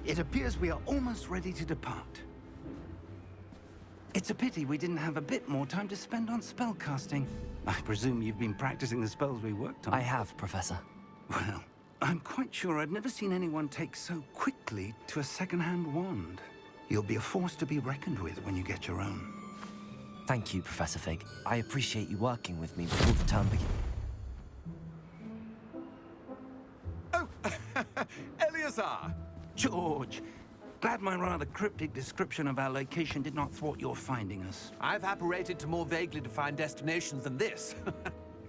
It appears we are almost ready to depart. It's a pity we didn't have a bit more time to spend on spellcasting. I presume you've been practicing the spells we worked on. I have, Professor. Well, I'm quite sure I've never seen anyone take so quickly to a second-hand wand. You'll be a force to be reckoned with when you get your own. Thank you, Professor Fig. I appreciate you working with me before the term begins. Oh, Eleazar! George! Glad my rather cryptic description of our location did not thwart your finding us. I've apparated to more vaguely defined destinations than this.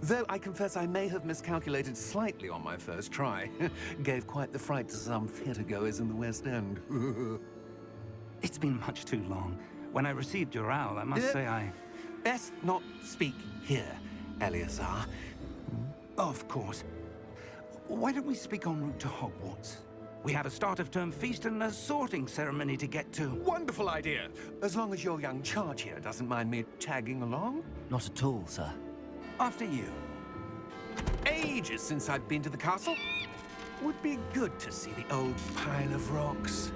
Though I confess I may have miscalculated slightly on my first try. Gave quite the fright to some theatergoers in the West End. It's been much too long. When I received your owl, I must say I... Best not speak here, Eleazar. Of course. Why don't we speak en route to Hogwarts? We have a start-of-term feast and a sorting ceremony to get to. Wonderful idea! As long as your young charge here doesn't mind me tagging along. Not at all, sir. After you. Ages since I've been to the castle. Would be good to see the old pile of rocks.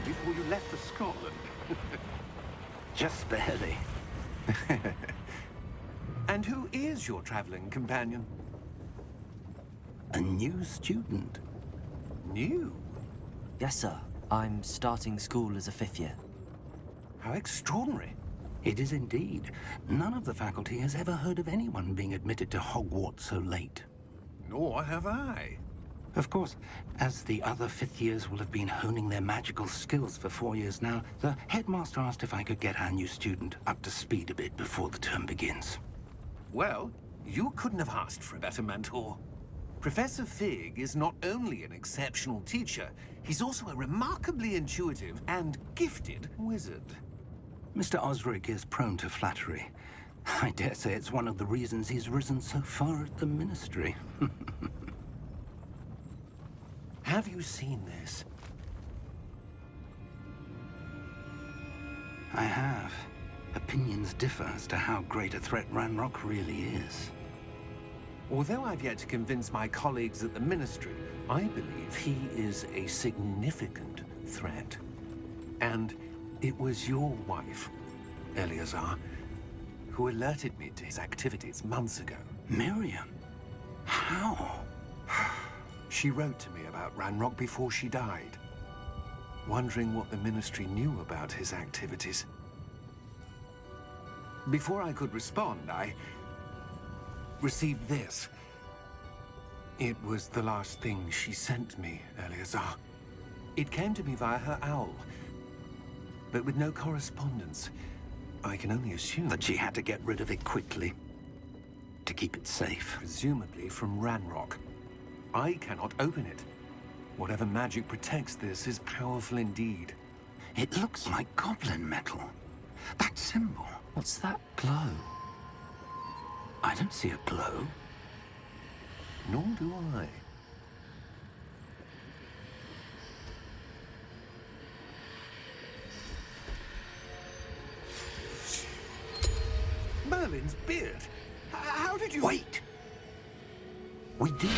Before you left for Scotland. Just barely. And who is your traveling companion? A new student. New? Yes, sir. I'm starting school as a 5th year. How extraordinary. It is indeed. None of the faculty has ever heard of anyone being admitted to Hogwarts so late. Nor have I. Of course, as the other 5th years will have been honing their magical skills for 4 years now, the headmaster asked if I could get our new student up to speed a bit before the term begins. Well, you couldn't have asked for a better mentor. Professor Fig is not only an exceptional teacher, he's also a remarkably intuitive and gifted wizard. Mr. Osric is prone to flattery. I dare say it's one of the reasons he's risen so far at the Ministry. Have you seen this? I have. Opinions differ as to how great a threat Ranrock really is. Although I've yet to convince my colleagues at the Ministry, I believe he is a significant threat. And it was your wife, Eleazar, who alerted me to his activities months ago. Miriam? How? She wrote to me about Ranrock before she died, wondering what the Ministry knew about his activities. Before I could respond, I received this. It was the last thing she sent me, Eleazar. It came to me via her owl, but with no correspondence. I can only assume That she had to get rid of it quickly, to keep it safe. presumably from Ranrock. I cannot open it. Whatever magic protects this is powerful indeed. It looks like goblin metal. That symbol. What's that glow? I don't see a glow. Nor do I. Merlin's beard. How did you... Wait! We did.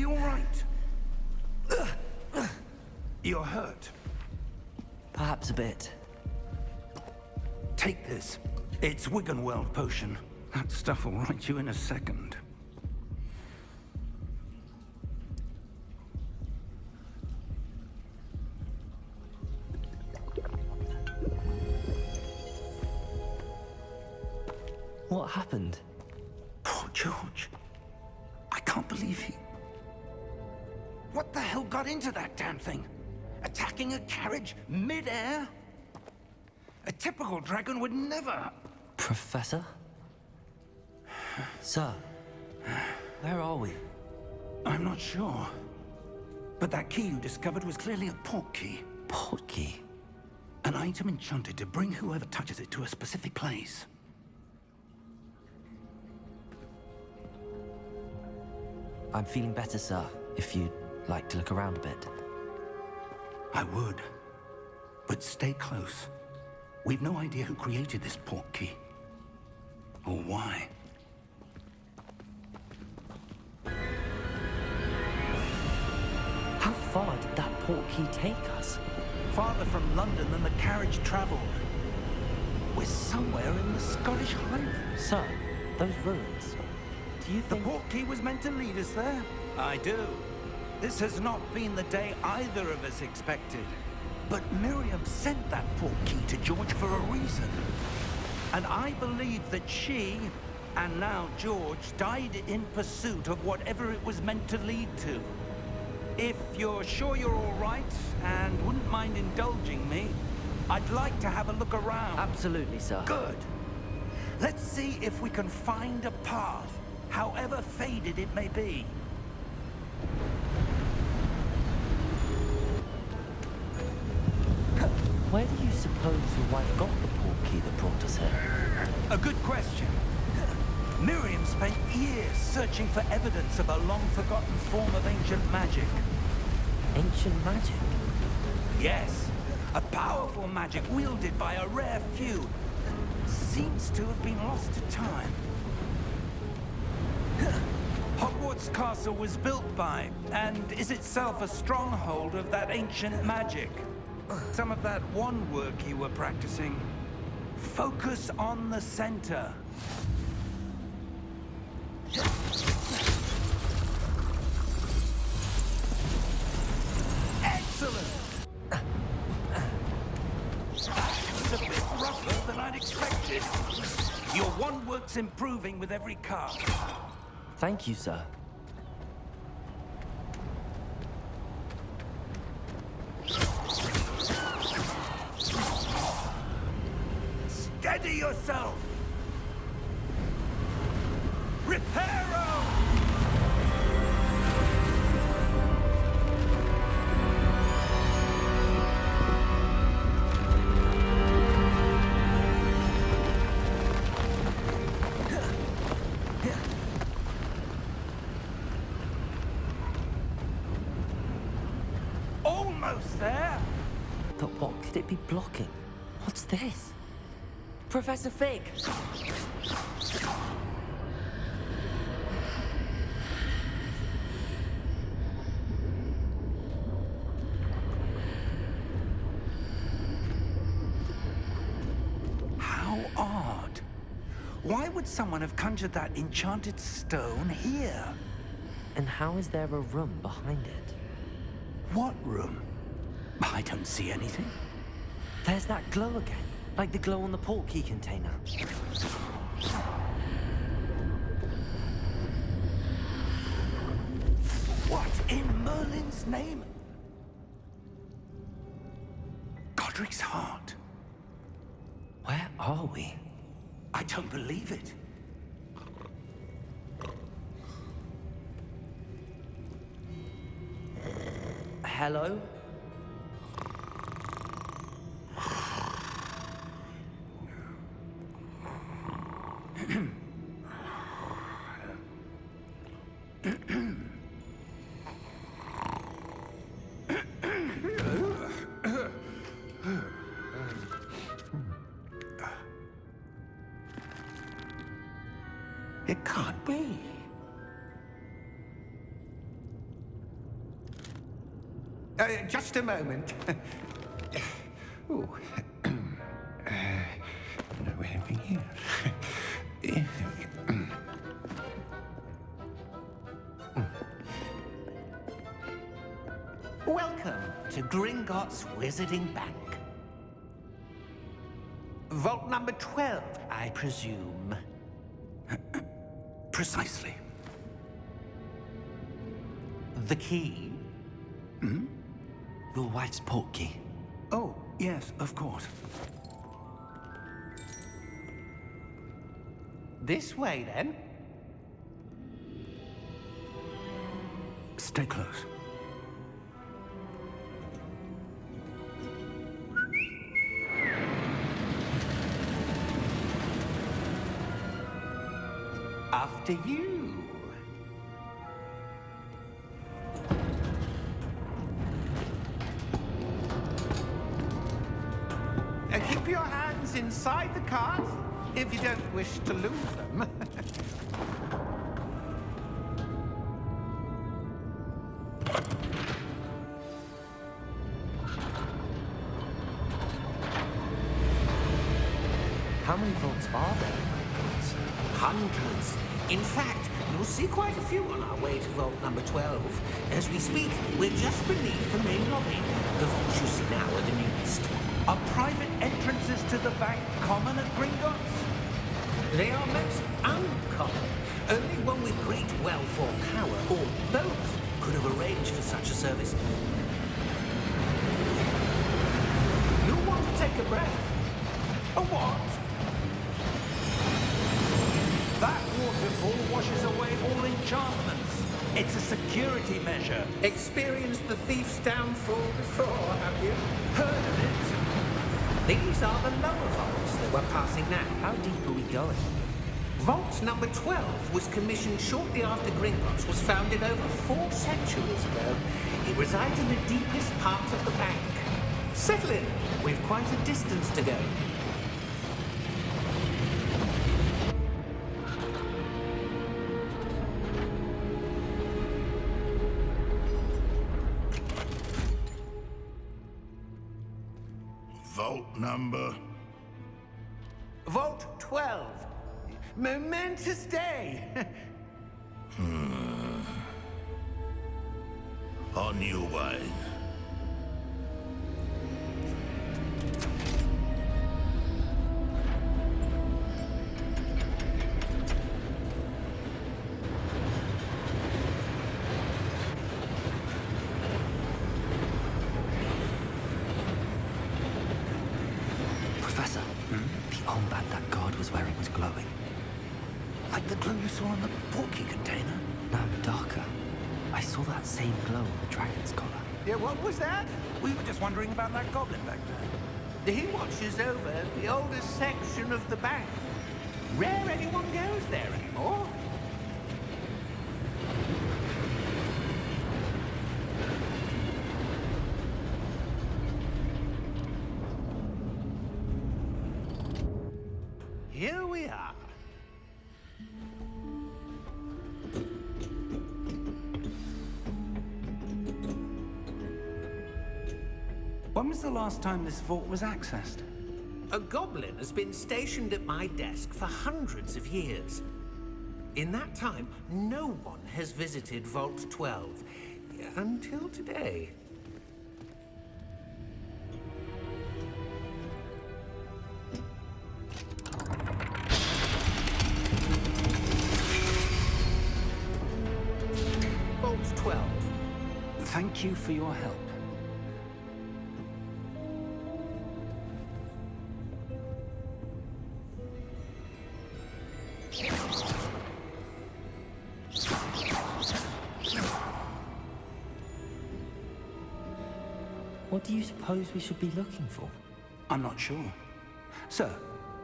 you all right? You're hurt. Perhaps a bit. Take this. It's Wiggenweld potion. That stuff will right you in a second. What happened? Poor George. I can't believe he... What the hell got into that damn thing? Attacking a carriage mid-air? A typical dragon would never... Professor? Sir, where are we? I'm not sure. But that key you discovered was clearly a port key. Port key? An item enchanted to bring whoever touches it to a specific place. I'm feeling better, sir, if you'd like to look around a bit. I would. But stay close. We've no idea who created this port key. Or why. How far did that port key take us? Farther from London than the carriage traveled. We're somewhere in the Scottish Highlands. Sir, those ruins. Do you The think... port key was meant to lead us there? I do. This has not been the day either of us expected. But Miriam sent that port key to George for a reason. And I believe that she, and now George, died in pursuit of whatever it was meant to lead to. If you're sure you're all right, and wouldn't mind indulging me, I'd like to have a look around. Absolutely, sir. Good. Let's see if we can find a path, however faded it may be. Where do you suppose your wife got the port key that brought us here? A good question. Miriam spent years searching for evidence of a long-forgotten form of ancient magic. Ancient magic? Yes, a powerful magic wielded by a rare few. Seems to have been lost to time. Hogwarts Castle was built by, and is itself a stronghold of that ancient magic. Some of that wand work you were practicing. Focus on the center. Excellent! It's a bit rougher than I'd expected. Your wand work's improving with every cast. Thank you, sir. Steady yourself! Reparo! Almost there! But what could it be blocking? What's this? Professor Fig! How odd. Why would someone have conjured that enchanted stone here? And how is there a room behind it? What room? I don't see anything. There's that glow again, like the glow on the port key container. What in Merlin's name? Godric's heart. Where are we? I don't believe it. Hello? It can't be. Just a moment. Ooh. No, anything here? Welcome to Gringotts Wizarding Bank. Vault number 12, I presume. Precisely. The key? Your wife's portkey. Oh, yes, of course. This way, then. Stay close. After you. Keep your hands inside the cart if you don't wish to lose them. How many vaults are there in Hogwarts? Hundreds. In fact, you'll see quite a few on our way to vault number 12. As we speak, we're just beneath the main lobby. The vaults you see now are the newest. Are private entrances to the bank common at Gringotts? They are most uncommon. Only one with great wealth or power, or both, could have arranged for such a service. You'll want to take a breath. A what? That waterfall washes away all enchantments. It's a security measure. Experienced the thief's downfall before, have you? Heard of it? These are the lower vaults that we're passing now. How deep are we going? Vault number 12 was commissioned shortly after Gringotts was founded over 4 centuries ago. It resides in the deepest part of the bank. Settle in. We've quite a distance to go. Vault number? Vault 12. Momentous day. On your way. Professor, the armband that guard was wearing was glowing. Like the glow you saw on the portkey container? No, darker. I saw that same glow on the dragon's collar. Yeah, what was that? We were just wondering about that goblin back there. He watches over the oldest section of the bank. Rare anyone goes there anymore. Here we are. When was the last time this vault was accessed? A goblin has been stationed at my desk for hundreds of years. In that time, no one has visited Vault 12. Until today. Vault 12. Thank you for your help. What do you suppose we should be looking for? I'm not sure. Sir,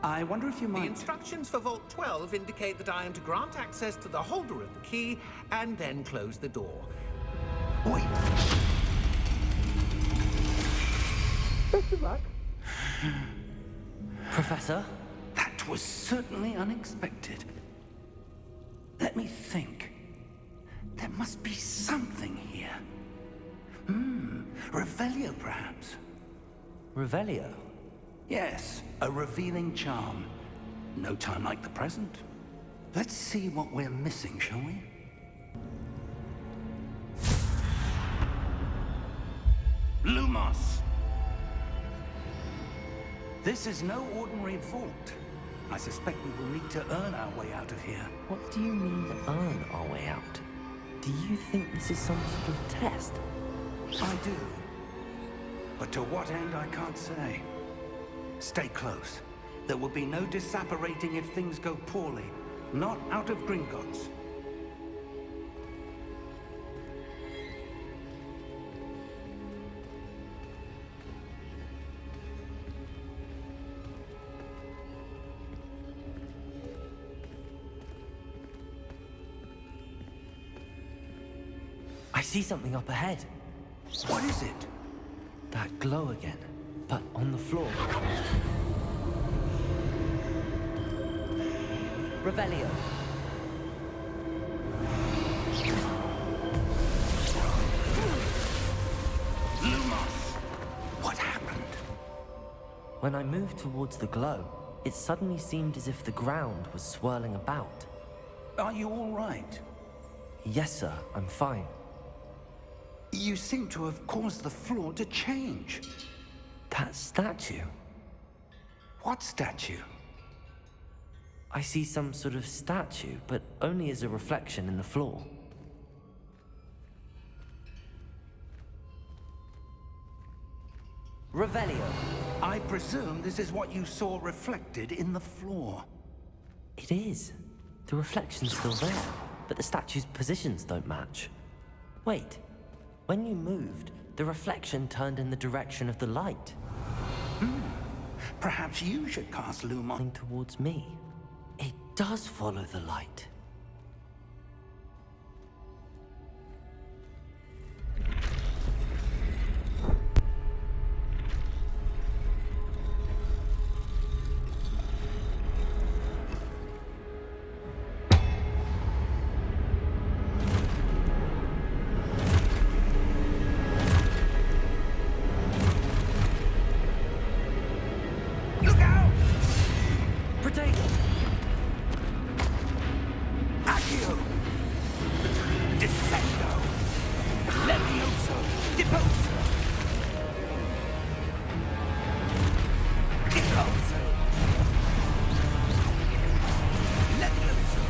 I wonder if you The might... instructions for Vault 12 indicate that I am to grant access to the holder of the key and then close the door. Wait. Best of luck. Professor? That was certainly unexpected. Let me think. There must be something here. Revelio, perhaps? Revelio? Yes, a revealing charm. No time like the present. Let's see what we're missing, shall we? Lumos! This is no ordinary vault. I suspect we will need to earn our way out of here. What do you mean, earn our way out? Do you think this is some sort of test? I do. But to what end, I can't say. Stay close. There will be no disapparating if things go poorly. Not out of Gringotts. I see something up ahead. What is it? That glow again, but on the floor. Revelio. Lumos! What happened? When I moved towards the glow, it suddenly seemed as if the ground was swirling about. Are you all right? Yes, sir, I'm fine. You seem to have caused the floor to change. That statue? What statue? I see some sort of statue, but only as a reflection in the floor. Revelio. I presume this is what you saw reflected in the floor. It is. The reflection's still there, but the statue's positions don't match. Wait. When you moved, the reflection turned in the direction of the light. Perhaps you should cast Lumos. Towards me. It does follow the light. Look out! Protect! Accio! Descendo! Levioso! Deposo! Deposo! Levioso!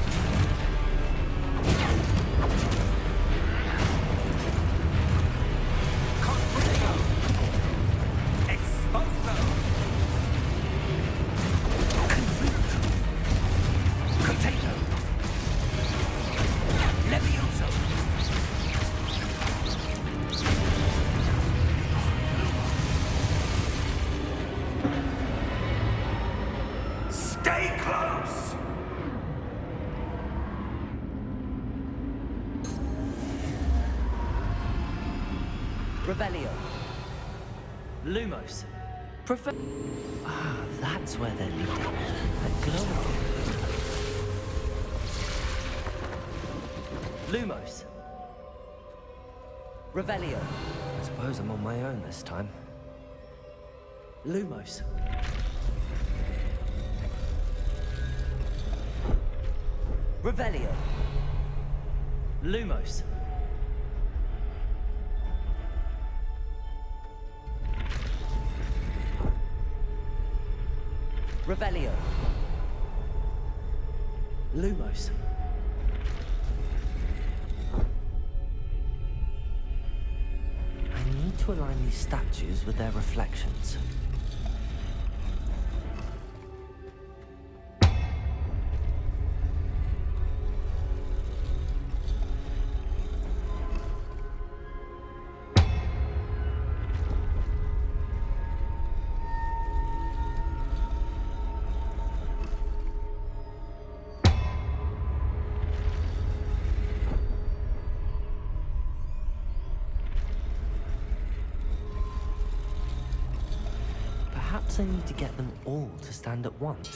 Confringo! Exposo! Conflicto! Container! Levioso! Stay close! Revelio. Lumos. Ah, that's where they're leading. That glow again. Lumos. Revelio. I suppose I'm on my own this time. Lumos. Revelio. Lumos. Revelio. Lumos. I need to align these statues with their reflections. Perhaps I need to get them all to stand at once.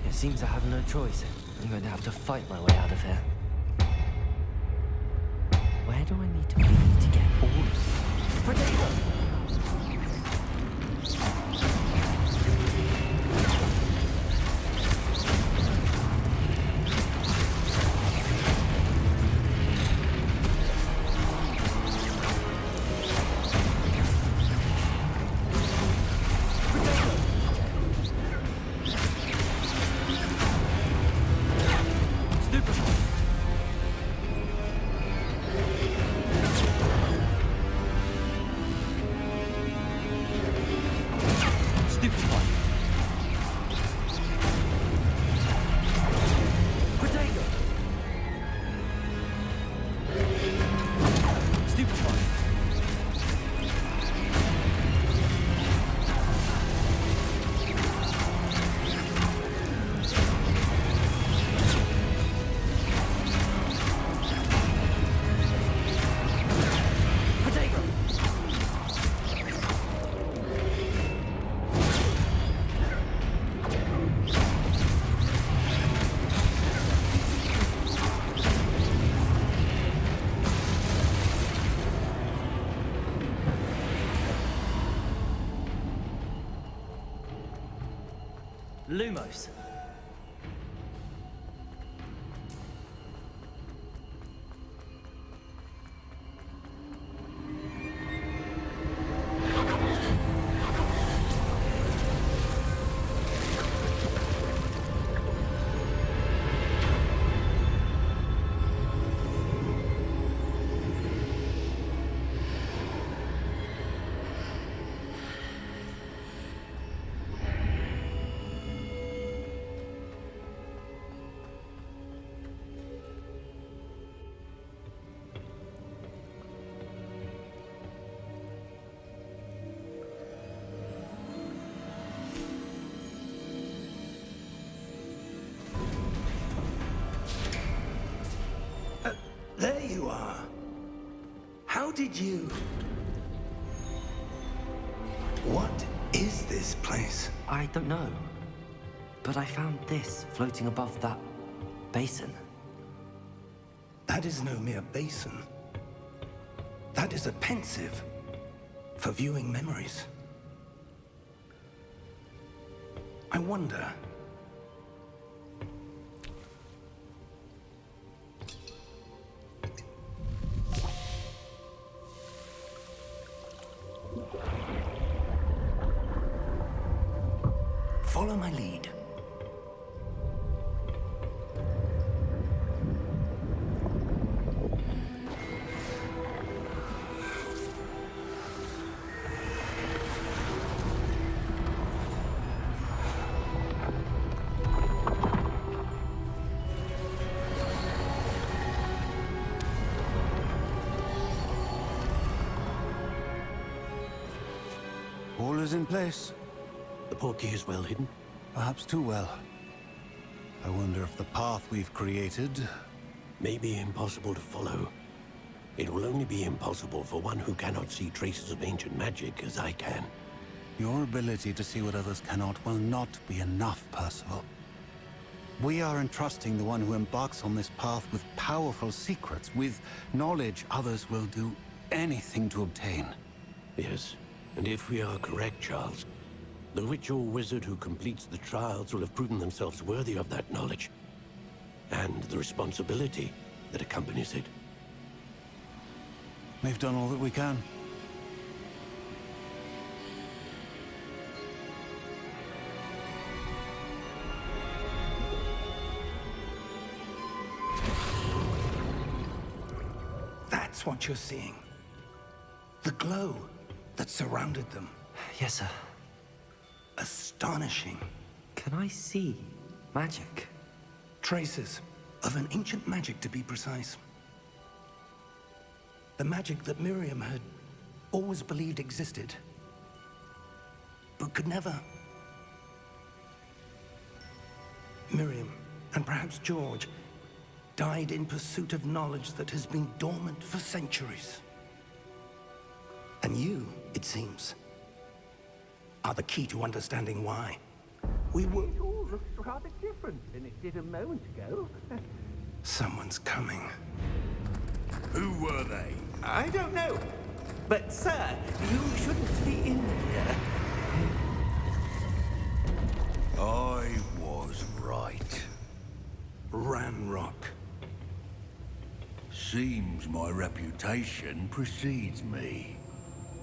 It seems I have no choice. I'm going to have to fight my way out of here. Where do I need to be to get all of this? Potato! Lumos. There you are. How did you... What is this place? I don't know. But I found this floating above that basin. That is no mere basin. That is a pensive for viewing memories. I wonder... Follow my lead. All is in place. The portkey is well hidden. Perhaps too well. I wonder if the path we've created... May be impossible to follow. It will only be impossible for one who cannot see traces of ancient magic as I can. Your ability to see what others cannot will not be enough, Percival. We are entrusting the one who embarks on this path with powerful secrets, with knowledge others will do anything to obtain. Yes, and if we are correct, Charles, the witch or wizard who completes the trials will have proven themselves worthy of that knowledge, and the responsibility that accompanies it. We've done all that we can. That's what you're seeing. The glow that surrounded them. Yes, sir. Astonishing. Can I see magic? Traces of an ancient magic, to be precise. The magic that Miriam had always believed existed, but could never. Miriam, and perhaps George, died in pursuit of knowledge that has been dormant for centuries. And you, it seems, are the key to understanding why. We were... looks rather different than it did a moment ago. Someone's coming. Who were they? I don't know. But, sir, you shouldn't be in here. I was right. Ranrock. Seems my reputation precedes me.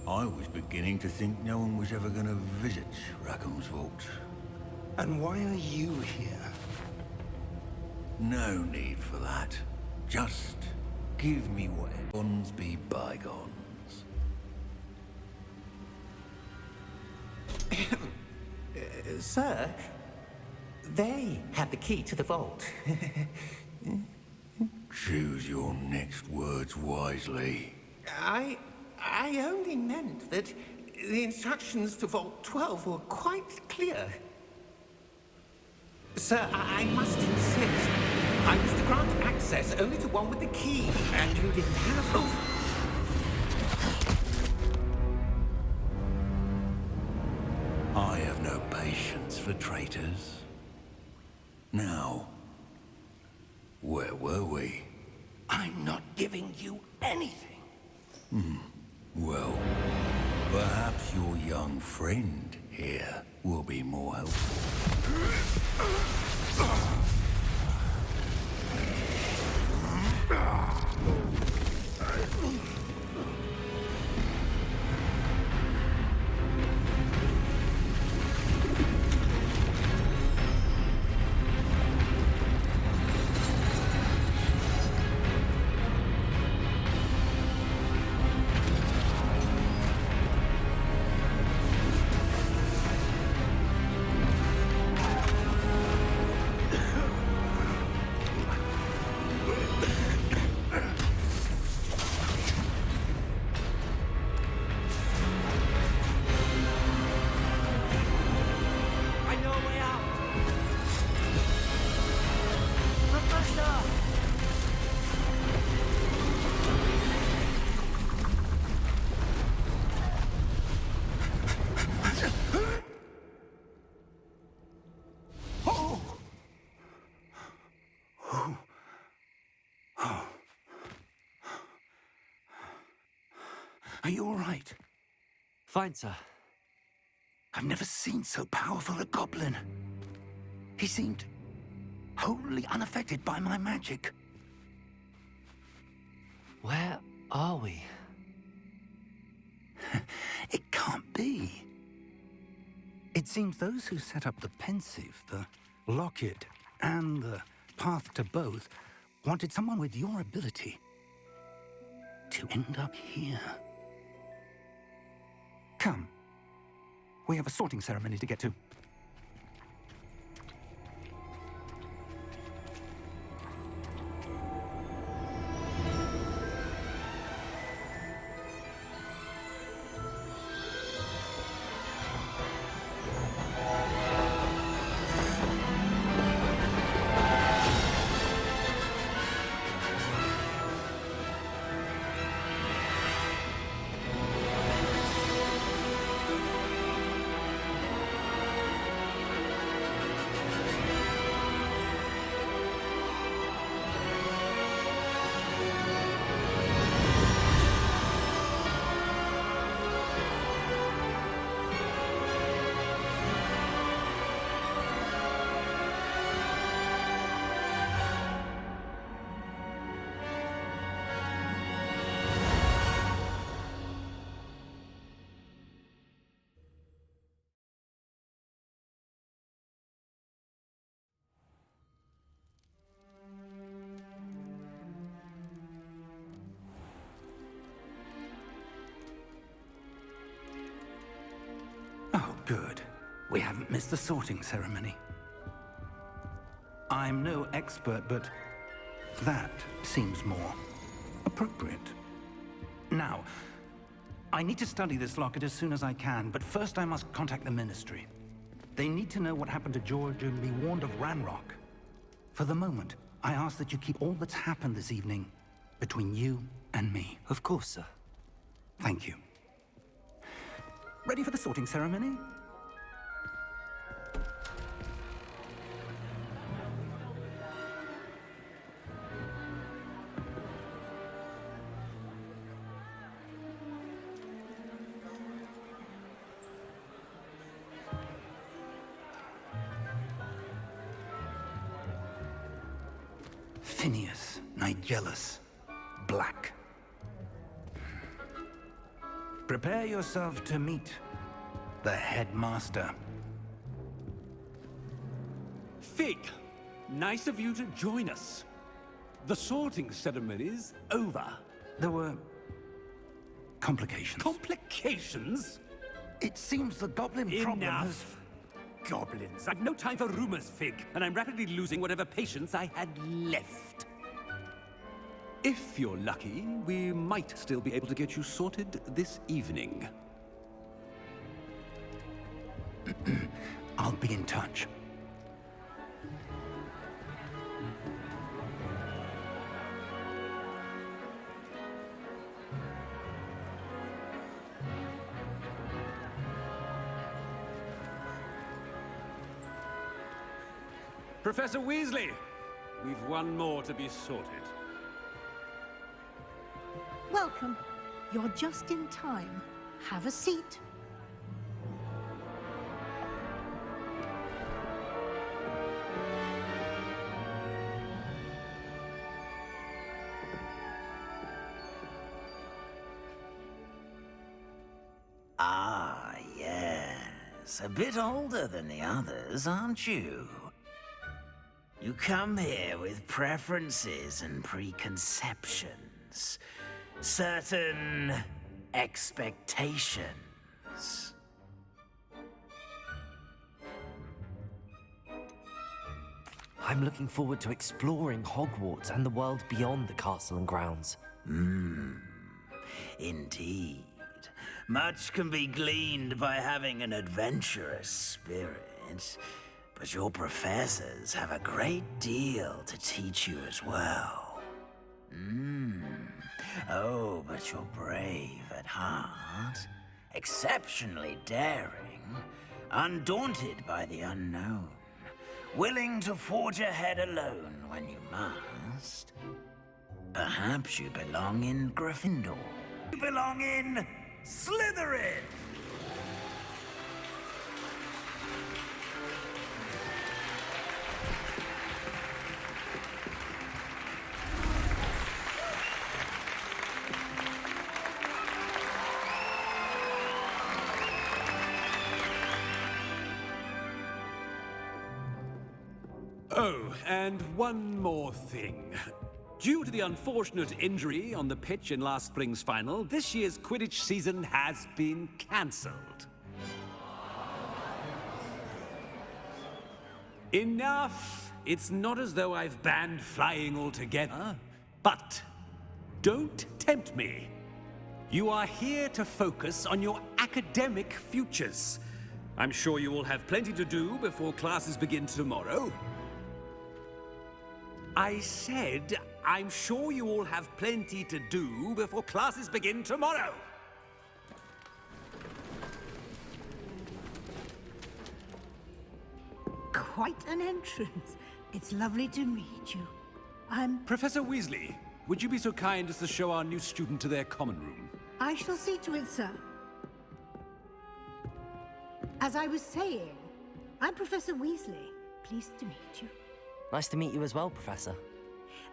I was beginning to think no one was ever going to visit Rackham's vault. And why are you here? No need for that. Just give me what bygones be bygones. Sir, they have the key to the vault. Choose your next words wisely. I only meant that the instructions to Vault 12 were quite clear. Sir, I must insist. I was to grant access only to one with the key, and you didn't have one. I have no patience for traitors. Now, where were we? I'm not giving you anything. Well, perhaps your young friend here will be more helpful. I know a way out! Professor! Are you all right? Fine, sir. I've never seen so powerful a goblin. He seemed wholly unaffected by my magic. Where are we? It can't be. It seems those who set up the pensive, the locket, and the path to both wanted someone with your ability to end up here. Come. We have a sorting ceremony to get to. Oh, good. We haven't missed the sorting ceremony. I'm no expert, but that seems more appropriate. Now, I need to study this locket as soon as I can, but first I must contact the Ministry. They need to know what happened to George and be warned of Ranrock. For the moment, I ask that you keep all that's happened this evening between you and me. Of course, sir. Thank you. Ready for the sorting ceremony? Phineas, Nigellus, Black. Prepare yourself to meet the headmaster. Fig, nice of you to join us. The sorting ceremony's over. There were complications. Complications? It seems the goblin problem has... Enough! Goblins. I've no time for rumors, Fig, and I'm rapidly losing whatever patience I had left. If you're lucky, we might still be able to get you sorted this evening. I'll be in touch. Professor Weasley, we've one more to be sorted. Welcome. You're just in time. Have a seat. Ah, yes. A bit older than the others, aren't you? You come here with preferences and preconceptions. Certain expectations. I'm looking forward to exploring Hogwarts and the world beyond the castle and grounds. Indeed. Much can be gleaned by having an adventurous spirit, but your professors have a great deal to teach you as well. Oh, but you're brave at heart, exceptionally daring, undaunted by the unknown, willing to forge ahead alone when you must. Perhaps you belong in Gryffindor. You belong in Slytherin! Oh, and one more thing. Due to the unfortunate injury on the pitch in last spring's final, this year's Quidditch season has been cancelled. Enough! It's not as though I've banned flying altogether, but don't tempt me. You are here to focus on your academic futures. I'm sure you will have plenty to do before classes begin tomorrow. I said, I'm sure you all have plenty to do before classes begin tomorrow. Quite an entrance. It's lovely to meet you. Professor Weasley, would you be so kind as to show our new student to their common room? I shall see to it, sir. As I was saying, I'm Professor Weasley. Pleased to meet you. Nice to meet you as well, Professor.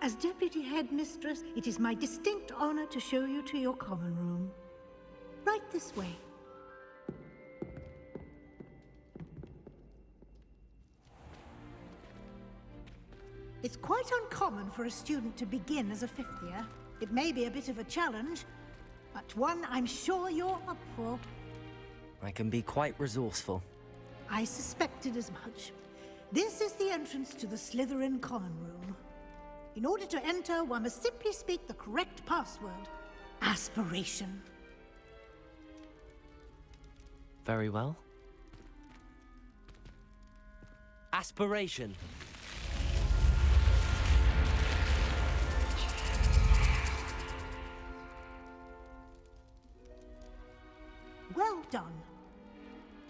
As Deputy Headmistress, it is my distinct honor to show you to your common room. Right this way. It's quite uncommon for a student to begin as a fifth year. It may be a bit of a challenge, but one I'm sure you're up for. I can be quite resourceful. I suspected as much. This is the entrance to the Slytherin common room. In order to enter, one must simply speak the correct password. Aspiration. Very well. Aspiration. Well done.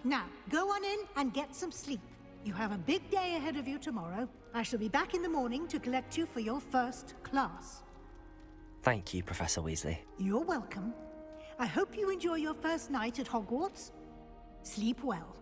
Now, go on in and get some sleep. You have a big day ahead of you tomorrow. I shall be back in the morning to collect you for your first class. Thank you, Professor Weasley. You're welcome. I hope you enjoy your first night at Hogwarts. Sleep well.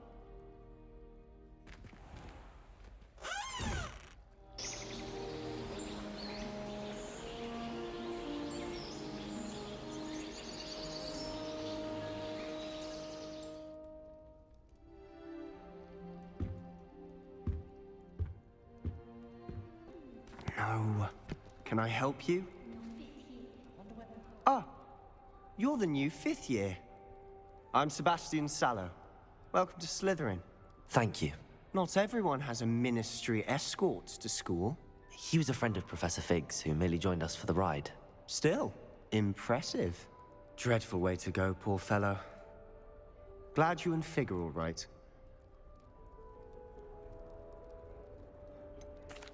No. Can I help you? Ah, you're the new 5th year. I'm Sebastian Sallow. Welcome to Slytherin. Thank you. Not everyone has a ministry escort to school. He was a friend of Professor Fig's who merely joined us for the ride. Still, impressive. Dreadful way to go, poor fellow. Glad you and Fig are all right.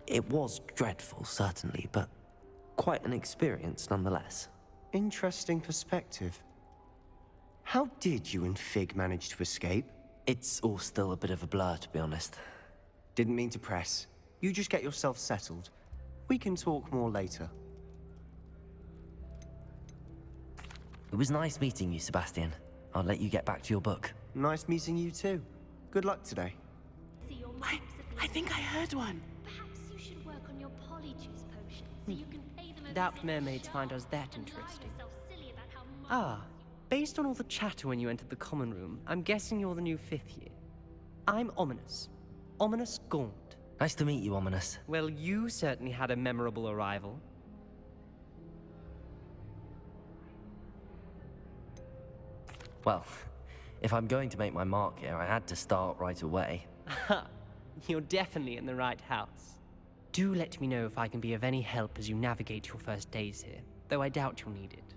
It was dreadful, certainly, but quite an experience nonetheless. Interesting perspective. How did you and Fig manage to escape? It's all still a bit of a blur, to be honest. Didn't mean to press. You just get yourself settled. We can talk more later. It was nice meeting you, Sebastian. I'll let you get back to your book. Nice meeting you too. Good luck today. I think I heard one. Perhaps you should work on your polyjuice potion so you can pay them over Doubt cent mermaids a find shot us that and lie interesting. yourself silly about how much Ah, based on all the chatter when you entered the common room, I'm guessing you're the new 5th year. I'm Ominous. Ominous Gaunt. Nice to meet you, Ominous. Well, you certainly had a memorable arrival. Well, if I'm going to make my mark here, I had to start right away. Ha! You're definitely in the right house. Do let me know if I can be of any help as you navigate your first days here, though I doubt you'll need it.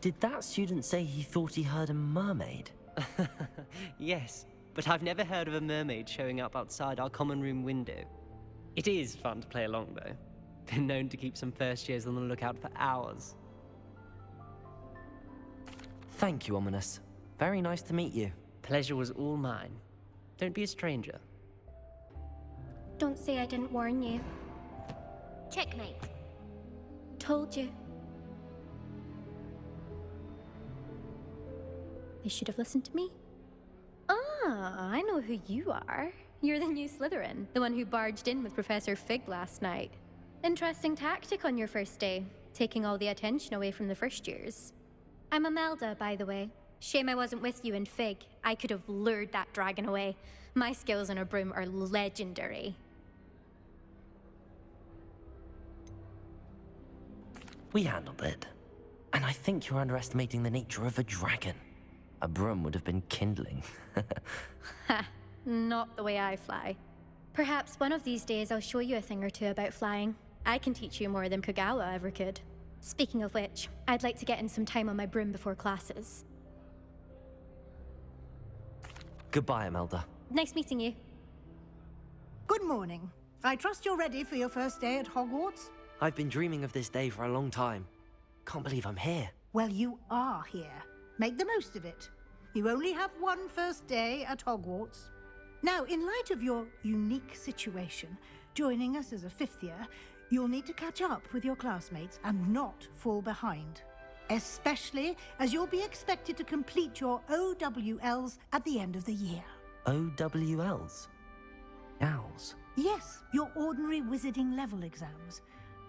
Did that student say he thought he heard a mermaid? Yes, but I've never heard of a mermaid showing up outside our common room window. It is fun to play along, though. Been known to keep some first years on the lookout for hours. Thank you, Ominous. Very nice to meet you. Pleasure was all mine. Don't be a stranger. Don't say I didn't warn you. Checkmate. Told you. They should have listened to me. Ah, I know who you are. You're the new Slytherin, the one who barged in with Professor Fig last night. Interesting tactic on your first day, taking all the attention away from the first years. I'm Imelda, by the way. Shame I wasn't with you in Fig. I could have lured that dragon away. My skills on a broom are legendary. We handled it. And I think you're underestimating the nature of a dragon. A broom would have been kindling. Ha, not the way I fly. Perhaps one of these days I'll show you a thing or two about flying. I can teach you more than Kogawa ever could. Speaking of which, I'd like to get in some time on my broom before classes. Goodbye, Imelda. Nice meeting you. Good morning. I trust you're ready for your first day at Hogwarts? I've been dreaming of this day for a long time. Can't believe I'm here. Well, you are here. Make the most of it. You only have one first day at Hogwarts. Now, in light of your unique situation, joining us as a 5th year, you'll need to catch up with your classmates and not fall behind. Especially as you'll be expected to complete your OWLs at the end of the year. OWLs? Owls? Yes, your ordinary wizarding level exams.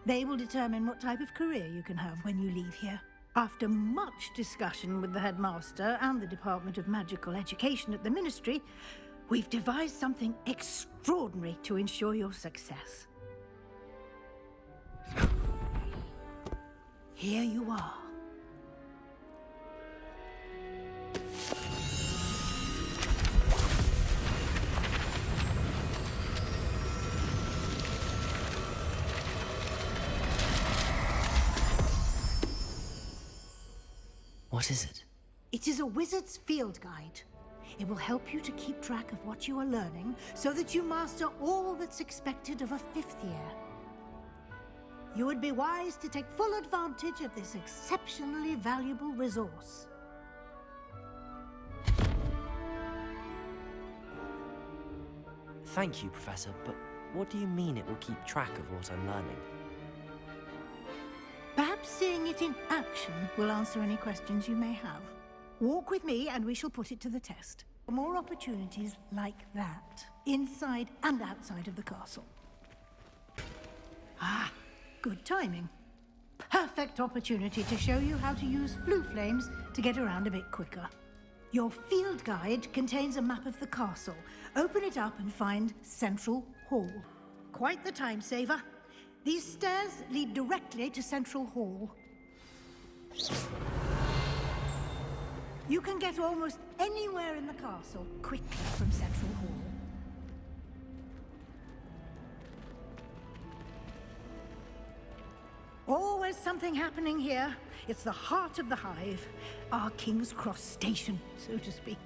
They will determine what type of career you can have when you leave here. After much discussion with the headmaster and the Department of Magical Education at the Ministry, we've devised something extraordinary to ensure your success. Here you are. What is it? It is a wizard's field guide. It will help you to keep track of what you are learning so that you master all that's expected of a 5th year. You would be wise to take full advantage of this exceptionally valuable resource. Thank you, Professor, but what do you mean it will keep track of what I'm learning? Perhaps seeing it in action will answer any questions you may have. Walk with me and we shall put it to the test. More opportunities like that, inside and outside of the castle. Ah, good timing. Perfect opportunity to show you how to use flue flames to get around a bit quicker. Your field guide contains a map of the castle. Open it up and find Central Hall. Quite the time saver. These stairs lead directly to Central Hall. You can get almost anywhere in the castle quickly from Central Hall. Always something happening here. It's the heart of the hive. Our King's Cross station, so to speak.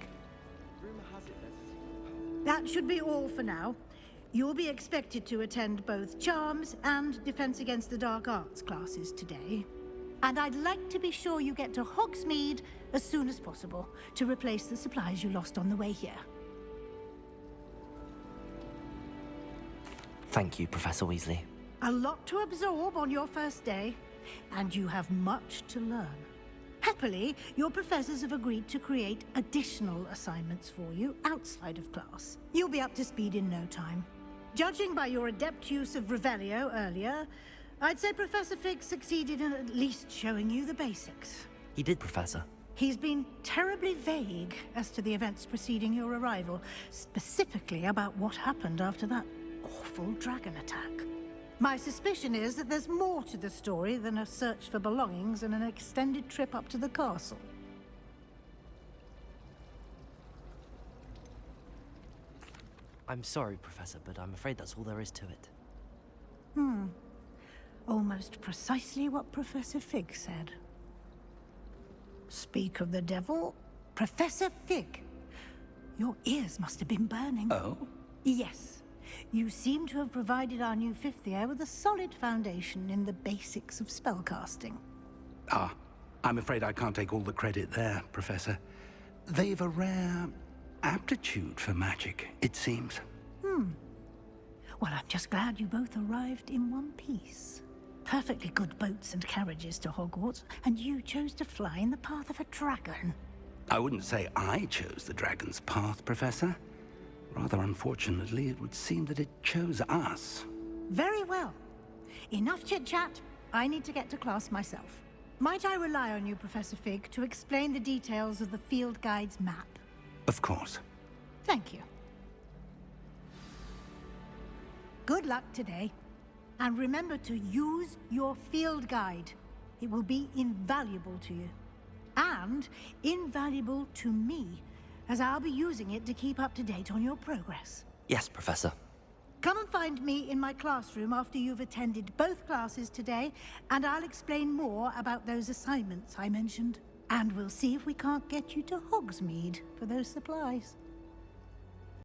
That should be all for now. You'll be expected to attend both Charms and Defense Against the Dark Arts classes today. And I'd like to be sure you get to Hogsmeade as soon as possible to replace the supplies you lost on the way here. Thank you, Professor Weasley. A lot to absorb on your first day, and you have much to learn. Happily, your professors have agreed to create additional assignments for you outside of class. You'll be up to speed in no time. Judging by your adept use of Revelio earlier, I'd say Professor Fig succeeded in at least showing you the basics. He did, Professor. He's been terribly vague as to the events preceding your arrival, specifically about what happened after that awful dragon attack. My suspicion is that there's more to the story than a search for belongings and an extended trip up to the castle. I'm sorry, Professor, but I'm afraid that's all there is to it. Almost precisely what Professor Fig said. Speak of the devil, Professor Fig. Your ears must have been burning. Oh? Yes. You seem to have provided our new fifth year with a solid foundation in the basics of spellcasting. Ah, I'm afraid I can't take all the credit there, Professor. They've a rare aptitude for magic, it seems. Well, I'm just glad you both arrived in one piece. Perfectly good boats and carriages to Hogwarts, and you chose to fly in the path of a dragon. I wouldn't say I chose the dragon's path, Professor. Rather unfortunately, it would seem that it chose us. Very well. Enough chit-chat. I need to get to class myself. Might I rely on you, Professor Fig, to explain the details of the field guide's map? Of course. Thank you. Good luck today. And remember to use your field guide. It will be invaluable to you. And invaluable to me, as I'll be using it to keep up to date on your progress. Yes, Professor. Come and find me in my classroom after you've attended both classes today, and I'll explain more about those assignments I mentioned. And we'll see if we can't get you to Hogsmeade for those supplies.